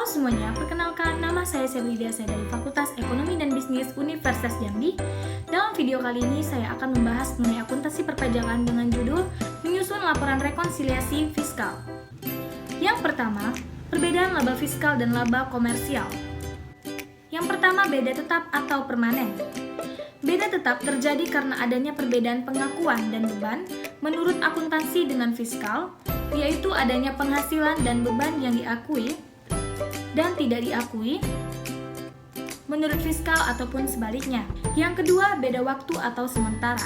semuanya, perkenalkan nama saya Selida, saya dari Fakultas Ekonomi dan Bisnis Universitas Jambi. Dalam video kali ini saya akan membahas mengenai akuntansi perpajakan dengan judul menyusun laporan rekonsiliasi fiskal. Yang pertama, perbedaan laba fiskal dan laba komersial. Yang pertama, beda tetap atau permanen. Beda tetap terjadi karena adanya perbedaan pengakuan dan beban menurut akuntansi dengan fiskal, yaitu adanya penghasilan dan beban yang diakui dan tidak diakui menurut fiskal ataupun sebaliknya. Yang kedua, beda waktu atau sementara.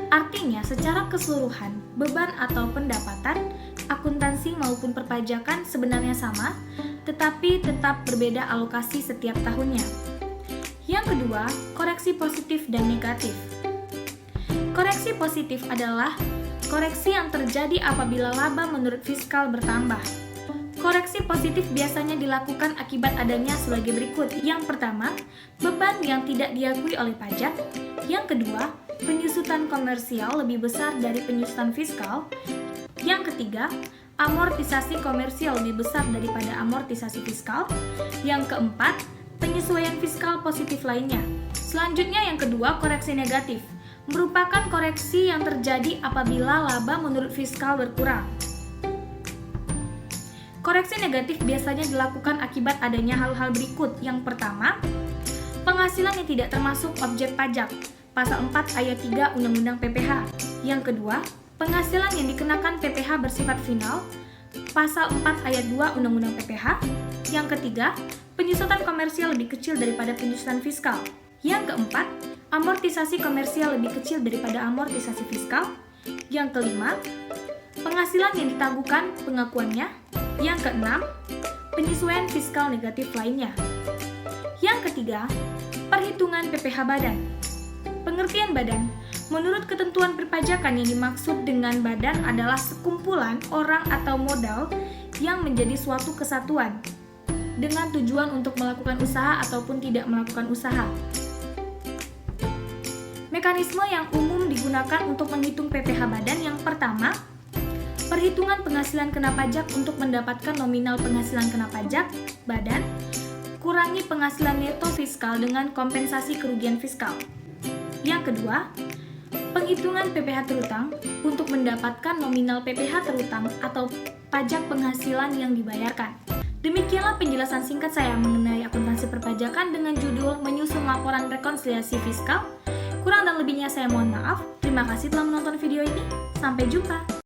Artinya, secara keseluruhan, beban atau pendapatan, akuntansi maupun perpajakan sebenarnya sama, tetapi tetap berbeda alokasi setiap tahunnya. Yang kedua, koreksi positif dan negatif. Koreksi positif adalah koreksi yang terjadi apabila laba menurut fiskal bertambah. Koreksi positif biasanya dilakukan akibat adanya sebagai berikut. Yang pertama, beban yang tidak diakui oleh pajak. Yang kedua, penyusutan komersial lebih besar dari penyusutan fiskal. Yang ketiga, amortisasi komersial lebih besar daripada amortisasi fiskal. Yang keempat, penyesuaian fiskal positif lainnya. Selanjutnya yang kedua, koreksi negatif. Merupakan koreksi yang terjadi apabila laba menurut fiskal berkurang. Koreksi negatif biasanya dilakukan akibat adanya hal-hal berikut. Yang pertama, penghasilan yang tidak termasuk objek pajak, Pasal 4 ayat 3 Undang-Undang PPh. Yang kedua, penghasilan yang dikenakan PPh bersifat final, Pasal 4 ayat 2 Undang-Undang PPh. Yang ketiga, penyusutan komersial lebih kecil daripada penyusutan fiskal. Yang keempat, amortisasi komersial lebih kecil daripada amortisasi fiskal. Yang kelima, penghasilan yang ditangguhkan pengakuannya. Yang keenam, penyesuaian fiskal negatif lainnya. Yang ketiga, perhitungan PPh badan. Pengertian badan. Menurut ketentuan perpajakan, yang dimaksud dengan badan adalah sekumpulan orang atau modal yang menjadi suatu kesatuan dengan tujuan untuk melakukan usaha ataupun tidak melakukan usaha. Mekanisme yang umum digunakan untuk menghitung PPh badan yang pertama, perhitungan penghasilan kena pajak untuk mendapatkan nominal penghasilan kena pajak badan, kurangi penghasilan neto fiskal dengan kompensasi kerugian fiskal. Yang kedua, penghitungan PPh terutang untuk mendapatkan nominal PPh terutang atau pajak penghasilan yang dibayarkan. Demikianlah penjelasan singkat saya mengenai akuntansi perpajakan dengan judul menyusun laporan rekonsiliasi fiskal. Kurang dan lebihnya saya mohon maaf. Terima kasih telah menonton video ini. Sampai jumpa.